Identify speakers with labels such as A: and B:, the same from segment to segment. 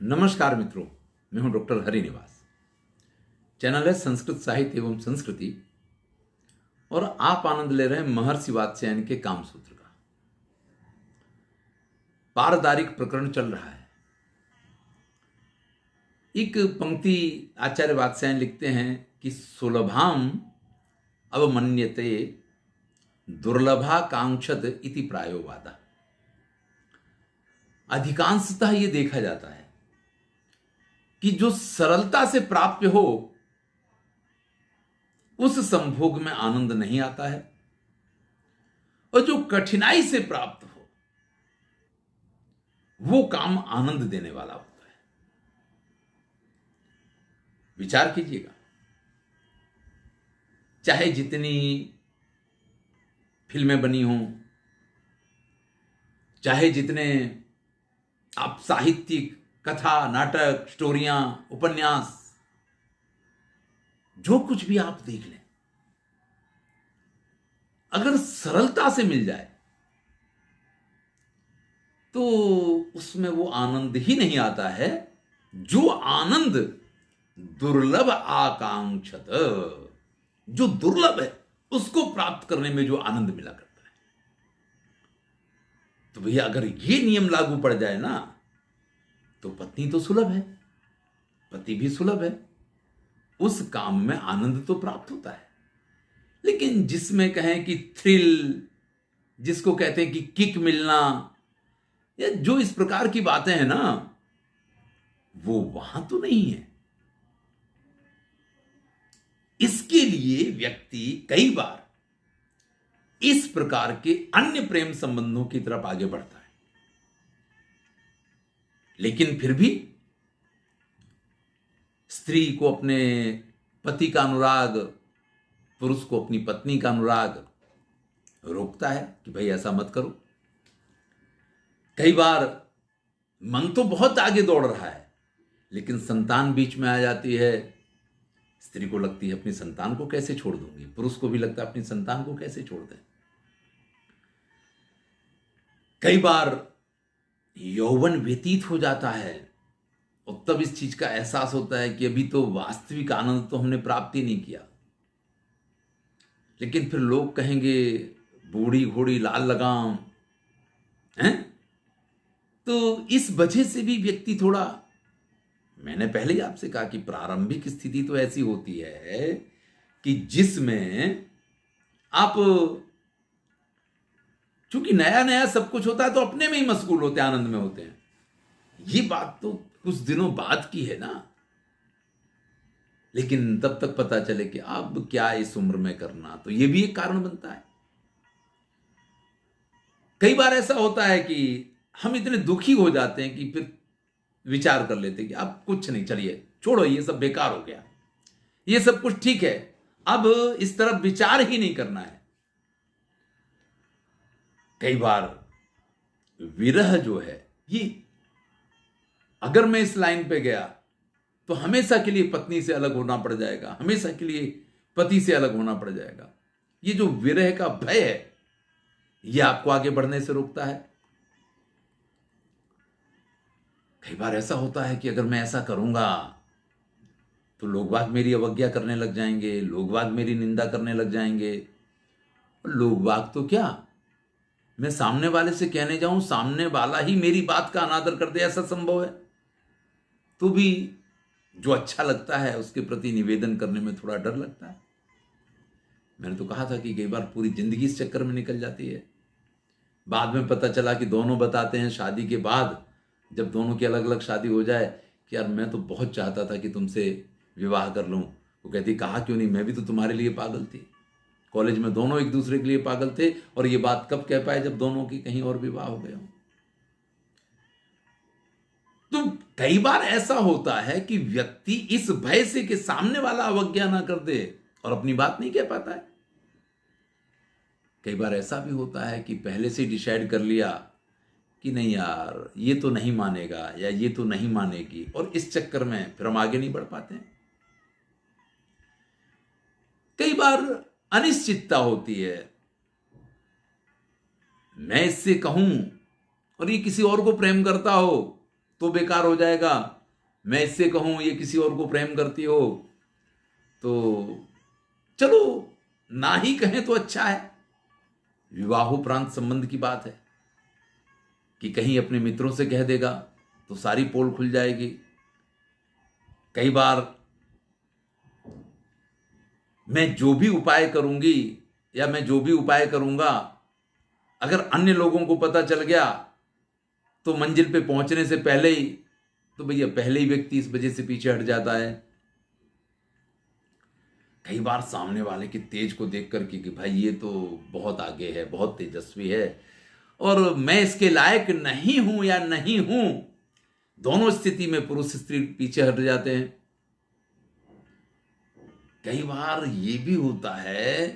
A: नमस्कार मित्रों, मैं हूं डॉक्टर हरिनिवास। चैनल है संस्कृत साहित्य एवं संस्कृति और आप आनंद ले रहे हैं महर्षि वात्स्यायन के कामसूत्र का। पारदारिक प्रकरण चल रहा है। एक पंक्ति आचार्य वात्स्यायन लिखते हैं कि सुलभाम अवमन्यते दुर्लभा कांक्षत इति प्रायोवादा। अधिकांशतः यह देखा जाता है कि जो सरलता से प्राप्त हो उस संभोग में आनंद नहीं आता है, और जो कठिनाई से प्राप्त हो वो काम आनंद देने वाला होता है। विचार कीजिएगा, चाहे जितनी फिल्में बनी हों, चाहे जितने आप साहित्यिक कथा, नाटक, स्टोरियां, उपन्यास, जो कुछ भी आप देख लें, अगर सरलता से मिल जाए तो उसमें वो आनंद ही नहीं आता है जो आनंद दुर्लभ आकांक्षत, जो दुर्लभ है उसको प्राप्त करने में जो आनंद मिला करता है। तो भैया अगर ये नियम लागू पड़ जाए ना, तो पत्नी तो सुलभ है, पति भी सुलभ है, उस काम में आनंद तो प्राप्त होता है। लेकिन जिसमें कहें कि थ्रिल, जिसको कहते हैं कि किक मिलना, या जो इस प्रकार की बातें हैं ना, वो वहां तो नहीं है। इसके लिए व्यक्ति कई बार इस प्रकार के अन्य प्रेम संबंधों की तरफ आगे बढ़ता है। लेकिन फिर भी स्त्री को अपने पति का अनुराग, पुरुष को अपनी पत्नी का अनुराग रोकता है कि भाई ऐसा मत करो। कई बार मन तो बहुत आगे दौड़ रहा है, लेकिन संतान बीच में आ जाती है। स्त्री को लगती है अपनी संतान को कैसे छोड़ दूंगी, पुरुष को भी लगता है अपनी संतान को कैसे छोड़ दें। कई बार यौवन व्यतीत हो जाता है और तब इस चीज का एहसास होता है कि अभी तो वास्तविक आनंद तो हमने प्राप्त ही नहीं किया। लेकिन फिर लोग कहेंगे बूढ़ी घोड़ी लाल लगाम हैं। तो इस वजह से भी व्यक्ति थोड़ा, मैंने पहले ही आपसे कहा कि प्रारंभिक स्थिति तो ऐसी होती है कि जिसमें आप, चूंकि नया नया सब कुछ होता है तो अपने में ही मशगूल होते हैं, आनंद में होते हैं। ये बात तो कुछ दिनों बाद की है ना। लेकिन तब तक पता चले कि अब क्या इस उम्र में करना, तो ये भी एक कारण बनता है। कई बार ऐसा होता है कि हम इतने दुखी हो जाते हैं कि फिर विचार कर लेते हैं कि अब कुछ नहीं, चलिए छोड़ो, ये सब बेकार हो गया, ये सब कुछ ठीक है, अब इस तरफ विचार ही नहीं करना है। कई बार विरह जो है, ये अगर मैं इस लाइन पे गया तो हमेशा के लिए पत्नी से अलग होना पड़ जाएगा, हमेशा के लिए पति से अलग होना पड़ जाएगा। ये जो विरह का भय है, ये आपको आगे बढ़ने से रोकता है। कई बार ऐसा होता है कि अगर मैं ऐसा करूंगा तो लोग बाग मेरी अवज्ञा करने लग जाएंगे, लोग बाग मेरी निंदा करने लग जाएंगे। लोग बाग तो क्या, मैं सामने वाले से कहने जाऊं, सामने वाला ही मेरी बात का अनादर कर दे, ऐसा संभव है। तो भी जो अच्छा लगता है उसके प्रति निवेदन करने में थोड़ा डर लगता है। मैंने तो कहा था कि कई बार पूरी जिंदगी इस चक्कर में निकल जाती है। बाद में पता चला कि दोनों बताते हैं शादी के बाद, जब दोनों की अलग अलग शादी हो जाए, कि यार मैं तो बहुत चाहता था कि तुमसे विवाह कर लूं। वो कहती कहा क्यों नहीं, मैं भी तो तुम्हारे लिए पागल थी। कॉलेज में दोनों एक दूसरे के लिए पागल थे, और ये बात कब कह पाए, जब दोनों की कहीं और विवाह हो गया हो। तो कई बार ऐसा होता है कि व्यक्ति इस भय से कि सामने वाला अवज्ञा ना कर दे और अपनी बात नहीं कह पाता है। कई बार ऐसा भी होता है कि पहले से डिसाइड कर लिया कि नहीं यार, ये तो नहीं मानेगा या ये तो नहीं मानेगी, और इस चक्कर में फिर हम आगे नहीं बढ़ पाते हैं। कई बार अनिश्चितता होती है, मैं इससे कहूं और ये किसी और को प्रेम करता हो तो बेकार हो जाएगा। मैं इससे कहूं ये किसी और को प्रेम करती हो तो चलो ना ही कहें तो अच्छा है। विवाहोपरांत संबंध की बात है कि कहीं अपने मित्रों से कह देगा तो सारी पोल खुल जाएगी। कई बार मैं जो भी उपाय करूंगी या मैं जो भी उपाय करूंगा, अगर अन्य लोगों को पता चल गया तो मंजिल पे पहुंचने से पहले ही, तो भैया पहले ही व्यक्ति इस वजह से पीछे हट जाता है। कई बार सामने वाले के तेज को देख करके कि भाई ये तो बहुत आगे है, बहुत तेजस्वी है और मैं इसके लायक नहीं हूं या नहीं हूं, दोनों स्थिति में पुरुष स्त्री पीछे हट जाते हैं। कई बार ये भी होता है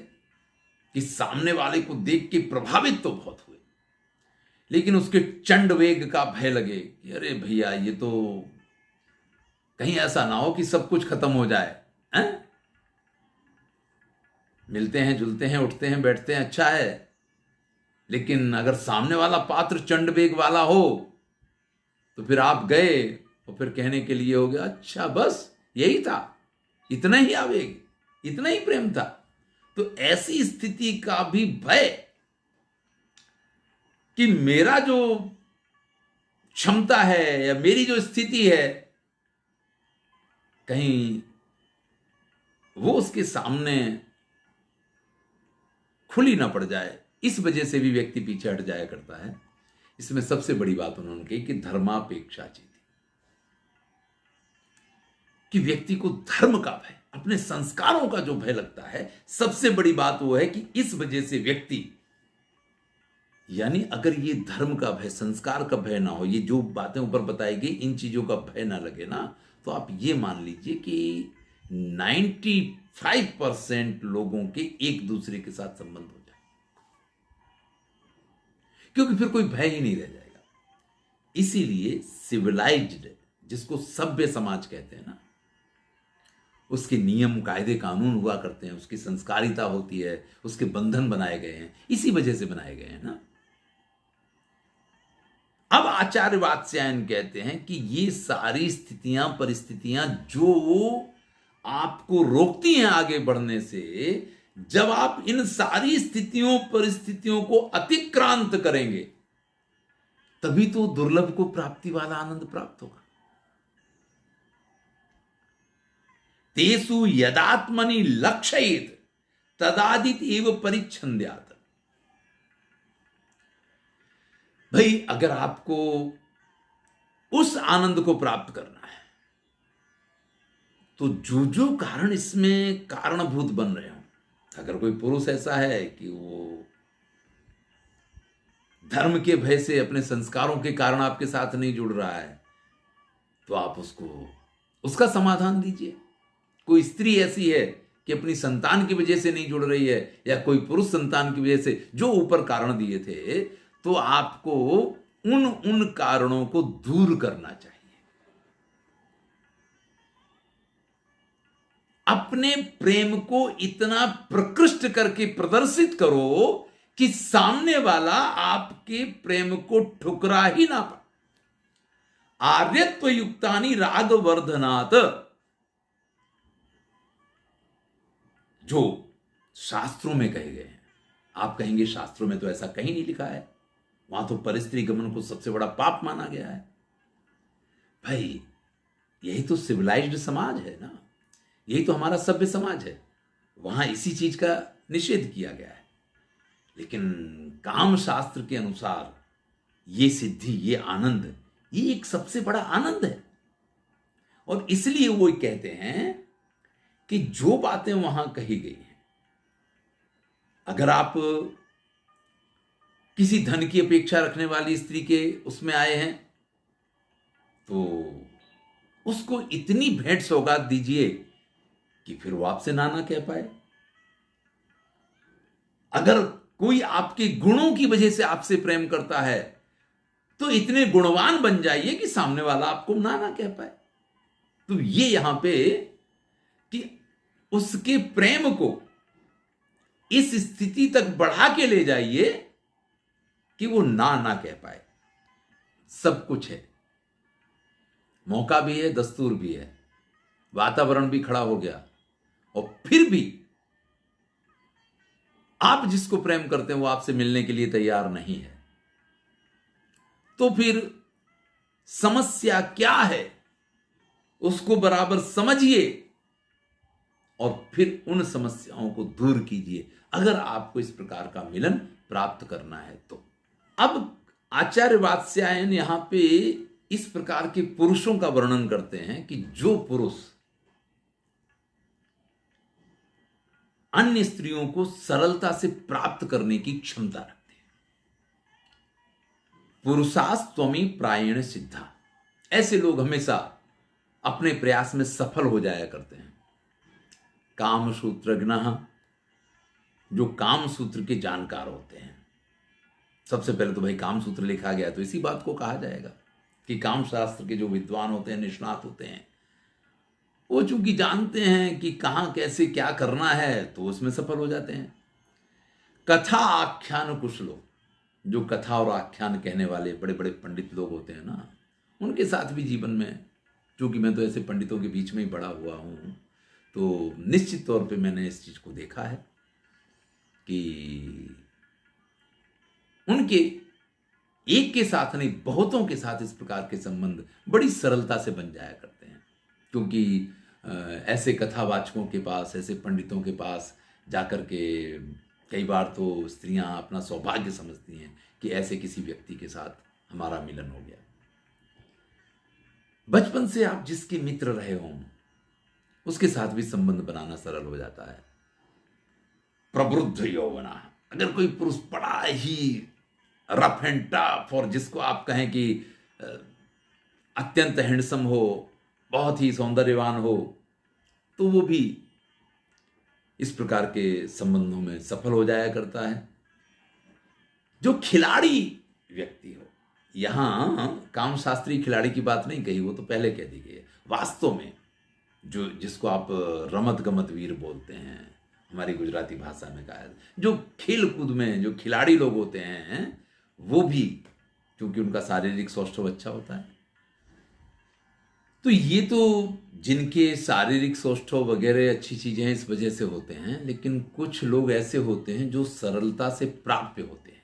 A: कि सामने वाले को देख के प्रभावित तो बहुत हुए, लेकिन उसके चंड वेग का भय लगे कि अरे भैया ये तो कहीं ऐसा ना हो कि सब कुछ खत्म हो जाए। हैं? मिलते हैं, जुलते हैं, उठते हैं, बैठते हैं, अच्छा है, लेकिन अगर सामने वाला पात्र चंड वेग वाला हो तो फिर आप गए और फिर कहने के लिए हो गया अच्छा बस यही था, इतना ही आवेग, इतना ही प्रेम था। तो ऐसी स्थिति का भी भय कि मेरा जो क्षमता है या मेरी जो स्थिति है कहीं वो उसके सामने खुली ना पड़ जाए, इस वजह से भी व्यक्ति पीछे हट जाया करता है। इसमें सबसे बड़ी बात उन्होंने कही कि धर्मापेक्षा चेती, कि व्यक्ति को धर्म का भय, अपने संस्कारों का जो भय लगता है, सबसे बड़ी बात वो है कि इस वजह से व्यक्ति, यानी अगर ये धर्म का भय, संस्कार का भय ना हो, ये जो बातें ऊपर बताई गई इन चीजों का भय ना लगे ना, तो आप ये मान लीजिए कि 95% लोगों के एक दूसरे के साथ संबंध हो जाए, क्योंकि फिर कोई भय ही नहीं रह जाएगा। इसीलिए सिविलाइज्ड, जिसको सभ्य समाज कहते हैं ना, उसके नियम कायदे कानून हुआ करते हैं, उसकी संस्कारिता होती है, उसके बंधन बनाए गए हैं, इसी वजह से बनाए गए हैं ना। अब आचार्य वात्स्यायन कहते हैं कि ये सारी स्थितियां, परिस्थितियां जो आपको रोकती हैं आगे बढ़ने से, जब आप इन सारी स्थितियों, परिस्थितियों को अतिक्रांत करेंगे, तभी तो दुर्लभ को प्राप्ति वाला आनंद प्राप्त होगा। तेसु यदात्मनि लक्षयेत तदादित एव परिच्छन्द्यात्। भाई अगर आपको उस आनंद को प्राप्त करना है तो जो जो कारण इसमें कारणभूत बन रहे हो, अगर कोई पुरुष ऐसा है कि वो धर्म के भय से, अपने संस्कारों के कारण आपके साथ नहीं जुड़ रहा है, तो आप उसको उसका समाधान दीजिए। कोई स्त्री ऐसी है कि अपनी संतान की वजह से नहीं जुड़ रही है, या कोई पुरुष संतान की वजह से, जो ऊपर कारण दिए थे, तो आपको उन कारणों को दूर करना चाहिए। अपने प्रेम को इतना प्रकृष्ट करके प्रदर्शित करो कि सामने वाला आपके प्रेम को ठुकरा ही ना पाए। आर्यत्व युक्तानि राग वर्धनात्, जो शास्त्रों में कहे गए हैं। आप कहेंगे शास्त्रों में तो ऐसा कहीं नहीं लिखा है, वहां तो परिस्त्री गमन को सबसे बड़ा पाप माना गया है। भाई यही तो सिविलाइज्ड समाज है ना, यही तो हमारा सभ्य समाज है, वहां इसी चीज का निषेध किया गया है। लेकिन काम शास्त्र के अनुसार ये सिद्धि, ये आनंद, ये एक सबसे बड़ा आनंद है। और इसलिए वो कहते हैं कि जो बातें वहां कही गई हैं, अगर आप किसी धन की अपेक्षा रखने वाली स्त्री के उसमें आए हैं, तो उसको इतनी भेंट सौगात दीजिए कि फिर वो आपसे ना ना कह पाए। अगर कोई आपके गुणों की वजह से आपसे प्रेम करता है, तो इतने गुणवान बन जाइए कि सामने वाला आपको ना ना कह पाए। तो ये यहां पे कि उसके प्रेम को इस स्थिति तक बढ़ा के ले जाइए कि वो ना ना कह पाए। सब कुछ है, मौका भी है, दस्तूर भी है, वातावरण भी खड़ा हो गया, और फिर भी आप जिसको प्रेम करते हैं वो आपसे मिलने के लिए तैयार नहीं है, तो फिर समस्या क्या है उसको बराबर समझिए और फिर उन समस्याओं को दूर कीजिए, अगर आपको इस प्रकार का मिलन प्राप्त करना है तो। अब आचार्य वात्स्यायन यहां पे इस प्रकार के पुरुषों का वर्णन करते हैं कि जो पुरुष अन्य स्त्रियों को सरलता से प्राप्त करने की क्षमता रखते हैं। पुरुषास्त्वमी प्रायेण सिद्धा, ऐसे लोग हमेशा अपने प्रयास में सफल हो जाया करते हैं। काम सूत्रज्ञः, जो काम सूत्र के जानकार होते हैं। सबसे पहले तो भाई काम सूत्र लिखा गया तो इसी बात को कहा जाएगा कि काम शास्त्र के जो विद्वान होते हैं, निष्णात होते हैं, वो चूंकि जानते हैं कि कहां कैसे क्या करना है तो उसमें सफल हो जाते हैं। कथा आख्यान कुशलो, जो कथा और आख्यान कहने वाले बड़े बड़े पंडित लोग होते हैं ना, उनके साथ भी जीवन में, चूंकि मैं तो ऐसे पंडितों के बीच में ही बड़ा हुआ हूं, तो निश्चित तौर पे मैंने इस चीज को देखा है कि उनके एक के साथ नहीं, बहुतों के साथ इस प्रकार के संबंध बड़ी सरलता से बन जाया करते हैं। क्योंकि ऐसे कथावाचकों के पास, ऐसे पंडितों के पास जाकर के कई बार तो स्त्रियां अपना सौभाग्य समझती हैं कि ऐसे किसी व्यक्ति के साथ हमारा मिलन हो गया। बचपन से आप जिसके मित्र रहे हों उसके साथ भी संबंध बनाना सरल हो जाता है। प्रवृद्ध यौवना, अगर कोई पुरुष बड़ा ही रफ एंड टफ और जिसको आप कहें कि अत्यंत हैंडसम हो, बहुत ही सौंदर्यवान हो, तो वो भी इस प्रकार के संबंधों में सफल हो जाया करता है। जो खिलाड़ी व्यक्ति हो, यहां कामशास्त्री खिलाड़ी की बात नहीं कही, वो तो पहले कह दी गई है। वास्तव में जो जिसको आप रमत गमत वीर बोलते हैं, हमारी गुजराती भाषा में कहा है, जो खेल कूद में जो खिलाड़ी लोग होते हैं वो भी, क्योंकि उनका शारीरिक सौष्ठव अच्छा होता है, तो ये तो जिनके शारीरिक सौष्ठव वगैरह अच्छी चीजें हैं इस वजह से होते हैं। लेकिन कुछ लोग ऐसे होते हैं जो सरलता से प्राप्य होते हैं,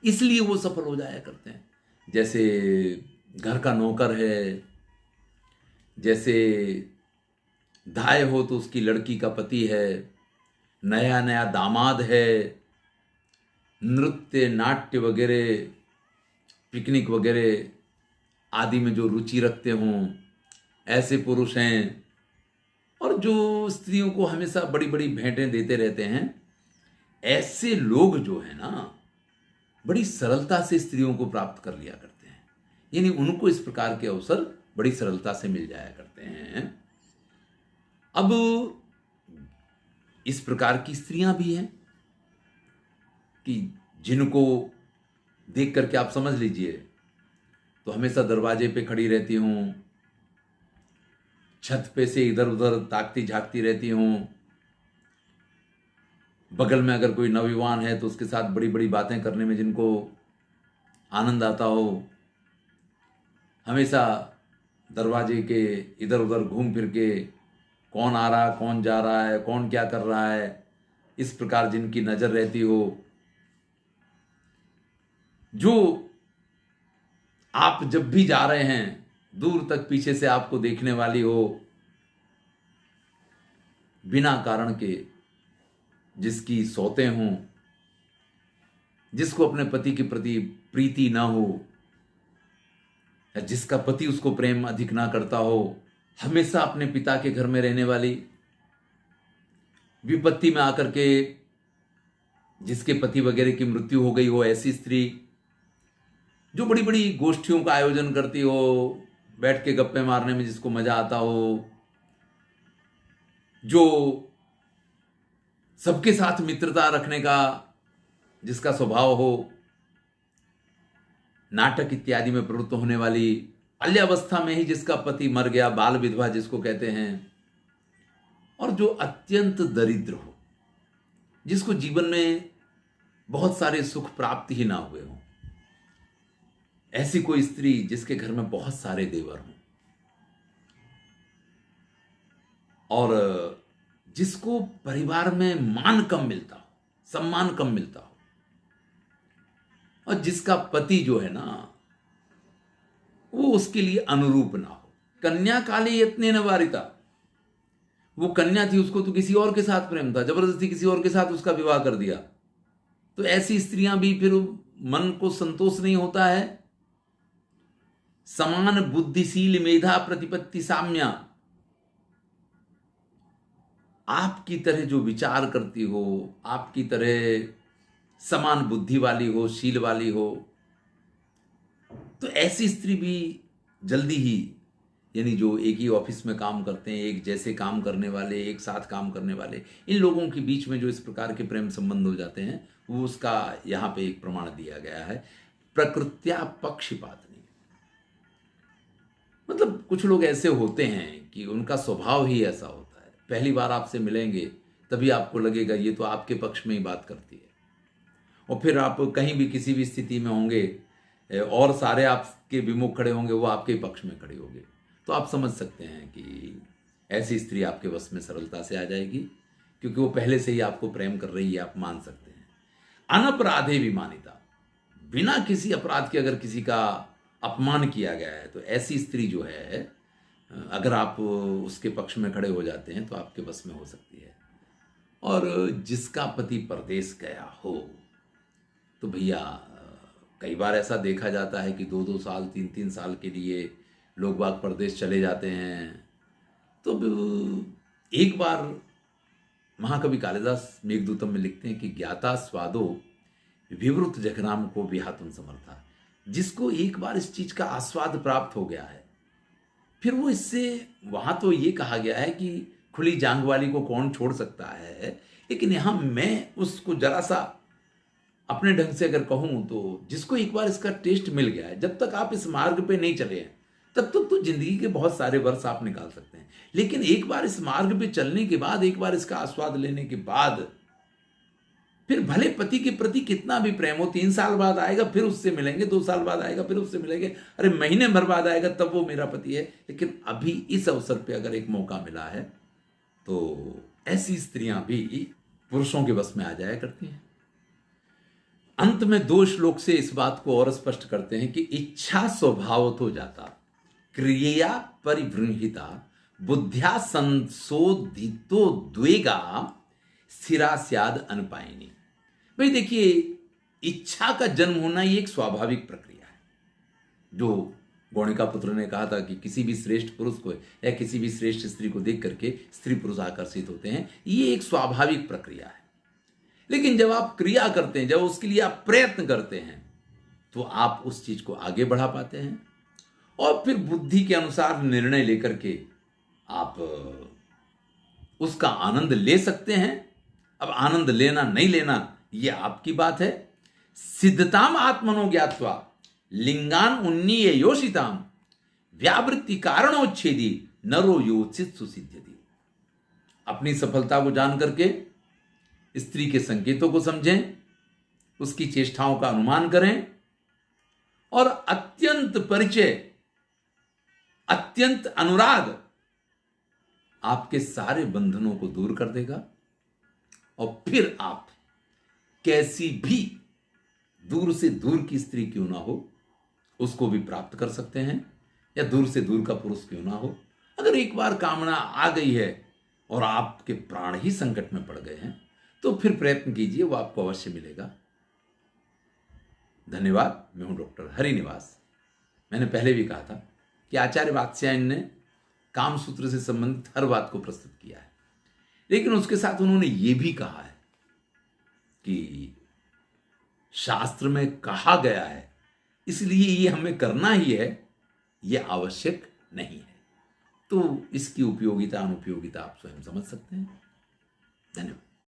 A: इसलिए वो सफल हो जाया करते हैं। जैसे घर का नौकर है, जैसे दाय हो तो उसकी लड़की का पति है, नया नया दामाद है, नृत्य नाट्य वगैरह, पिकनिक वगैरह आदि में जो रुचि रखते हों, ऐसे पुरुष हैं। और जो स्त्रियों को हमेशा बड़ी बड़ी भेंटें देते रहते हैं, ऐसे लोग जो है ना, बड़ी सरलता से स्त्रियों को प्राप्त कर लिया करते हैं। यानी उनको इस प्रकार के अवसर बड़ी सरलता से मिल जाया करते हैं। अब इस प्रकार की स्त्रियां भी हैं कि जिनको देख करके आप समझ लीजिए तो हमेशा दरवाजे पे खड़ी रहती हूं, छत पे से इधर उधर ताकती झांकती रहती हूं, बगल में अगर कोई नौजवान है तो उसके साथ बड़ी बड़ी बातें करने में जिनको आनंद आता हो, हमेशा दरवाजे के इधर उधर घूम फिर के कौन आ रहा, कौन जा रहा है, कौन क्या कर रहा है, इस प्रकार जिनकी नजर रहती हो, जो आप जब भी जा रहे हैं दूर तक पीछे से आपको देखने वाली हो, बिना कारण के जिसकी सौतें हों, जिसको अपने पति के प्रति प्रीति ना हो, या जिसका पति उसको प्रेम अधिक ना करता हो, हमेशा अपने पिता के घर में रहने वाली, विपत्ति में आकर के जिसके पति वगैरह की मृत्यु हो गई हो, ऐसी स्त्री जो बड़ी बड़ी गोष्ठियों का आयोजन करती हो, बैठ के गप्पे मारने में जिसको मजा आता हो, जो सबके साथ मित्रता रखने का जिसका स्वभाव हो, नाटक इत्यादि में प्रवृत्त होने वाली, बाल्यावस्था में ही जिसका पति मर गया, बाल विधवा जिसको कहते हैं, और जो अत्यंत दरिद्र हो, जिसको जीवन में बहुत सारे सुख प्राप्त ही ना हुए हों, ऐसी कोई स्त्री जिसके घर में बहुत सारे देवर हों, और जिसको परिवार में मान कम मिलता हो, सम्मान कम मिलता हो, और जिसका पति जो है ना वो उसके लिए अनुरूप ना हो। कन्या काले यत्ने न वारिता, वो कन्या थी, उसको तो किसी और के साथ प्रेम था, जबरदस्ती किसी और के साथ उसका विवाह कर दिया। तो ऐसी स्त्रियां भी फिर मन को संतोष नहीं होता है। समान बुद्धिशील मेधा प्रतिपत्ति साम्या, आपकी तरह जो विचार करती हो, आपकी तरह समान बुद्धि वाली हो, शील वाली हो, तो ऐसी स्त्री भी जल्दी ही, यानी जो एक ही ऑफिस में काम करते हैं, एक जैसे काम करने वाले, एक साथ काम करने वाले, इन लोगों के बीच में जो इस प्रकार के प्रेम संबंध हो जाते हैं, वो उसका यहाँ पे एक प्रमाण दिया गया है। प्रकृत्या पक्षपातनी, मतलब कुछ लोग ऐसे होते हैं कि उनका स्वभाव ही ऐसा होता है। पहली बार आपसे मिलेंगे तभी आपको लगेगा ये तो आपके पक्ष में ही बात करती है, और फिर आप कहीं भी किसी भी स्थिति में होंगे और सारे आपके विमुख खड़े होंगे, वो आपके पक्ष में खड़े होंगे। तो आप समझ सकते हैं कि ऐसी स्त्री आपके वश में सरलता से आ जाएगी, क्योंकि वो पहले से ही आपको प्रेम कर रही है, आप मान सकते हैं। अनपराधे विमानिता, बिना किसी अपराध के अगर किसी का अपमान किया गया है तो ऐसी स्त्री जो है, अगर आप उसके पक्ष में खड़े हो जाते हैं तो आपके बस में हो सकती है। और जिसका पति परदेश गया हो, तो भैया कई बार ऐसा देखा जाता है कि 2-2 साल 3-3 साल के लिए लोग बाग परदेश चले जाते हैं। तो एक बार महाकवि कालिदास मेघदूतम में लिखते हैं कि ज्ञाता स्वादो विवृत जघनाम को विहातुम समर्था, जिसको एक बार इस चीज का आस्वाद प्राप्त हो गया है, फिर वो इससे, वहां तो ये कहा गया है कि खुली जांघ वाली को कौन छोड़ सकता है, लेकिन यहां मैं उसको जरा सा अपने ढंग से अगर कहूं तो जिसको एक बार इसका टेस्ट मिल गया है, जब तक आप इस मार्ग पे नहीं चले हैं तब तक तो जिंदगी के बहुत सारे वर्ष आप निकाल सकते हैं, लेकिन एक बार इस मार्ग पे चलने के बाद, एक बार इसका आस्वाद लेने के बाद, फिर भले पति के प्रति कितना भी प्रेम हो, 3 साल बाद आएगा फिर उससे मिलेंगे, 2 साल बाद आएगा फिर उससे मिलेंगे, अरे महीने भर बाद आएगा तब वो मेरा पति है, लेकिन अभी इस अवसर पे अगर एक मौका मिला है तो ऐसी स्त्रियां भी पुरुषों के बस में आ जाया करती हैं। अंत में 2 श्लोक से इस बात को और स्पष्ट करते हैं कि इच्छा स्वभावतो जाता, क्रिया परिवृहिता, बुद्ध्या संशोधितो द्वेगा, स्थिरा स्याद अनपायिनी। भाई देखिए, इच्छा का जन्म होना ये एक स्वाभाविक प्रक्रिया है। जो गौणिका पुत्र ने कहा था कि किसी भी श्रेष्ठ पुरुष को या किसी भी श्रेष्ठ स्त्री को देख करके स्त्री पुरुष आकर्षित होते हैं, ये एक स्वाभाविक प्रक्रिया है। लेकिन जब आप क्रिया करते हैं, जब उसके लिए आप प्रयत्न करते हैं, तो आप उस चीज को आगे बढ़ा पाते हैं और फिर बुद्धि के अनुसार निर्णय लेकर के आप उसका आनंद ले सकते हैं। अब आनंद लेना नहीं लेना ये आपकी बात है। सिद्धताम आत्मनो ज्ञात्वा लिंगान उन्नीय योषिताम व्यावृत्ति कारणोच्छेदी नरो योचित सुसिद्ध्यति। अपनी सफलता को जान करके स्त्री के संकेतों को समझें, उसकी चेष्टाओं का अनुमान करें और अत्यंत परिचय, अत्यंत अनुराग आपके सारे बंधनों को दूर कर देगा और फिर आप कैसी भी दूर से दूर की स्त्री क्यों ना हो उसको भी प्राप्त कर सकते हैं, या दूर से दूर का पुरुष क्यों ना हो। अगर एक बार कामना आ गई है और आपके प्राण ही संकट में पड़ गए हैं तो फिर प्रयत्न कीजिए, वो आपको अवश्य मिलेगा। धन्यवाद। मैं हूं डॉक्टर हरिनिवास। मैंने पहले भी कहा था कि आचार्य वात्स्यायन ने कामसूत्र से संबंधित हर बात को प्रस्तुत किया है, लेकिन उसके साथ उन्होंने ये भी कहा है कि शास्त्र में कहा गया है इसलिए ये हमें करना ही है, ये आवश्यक नहीं है। तो इसकी उपयोगिता अनुपयोगिता आप स्वयं समझ सकते हैं। धन्यवाद।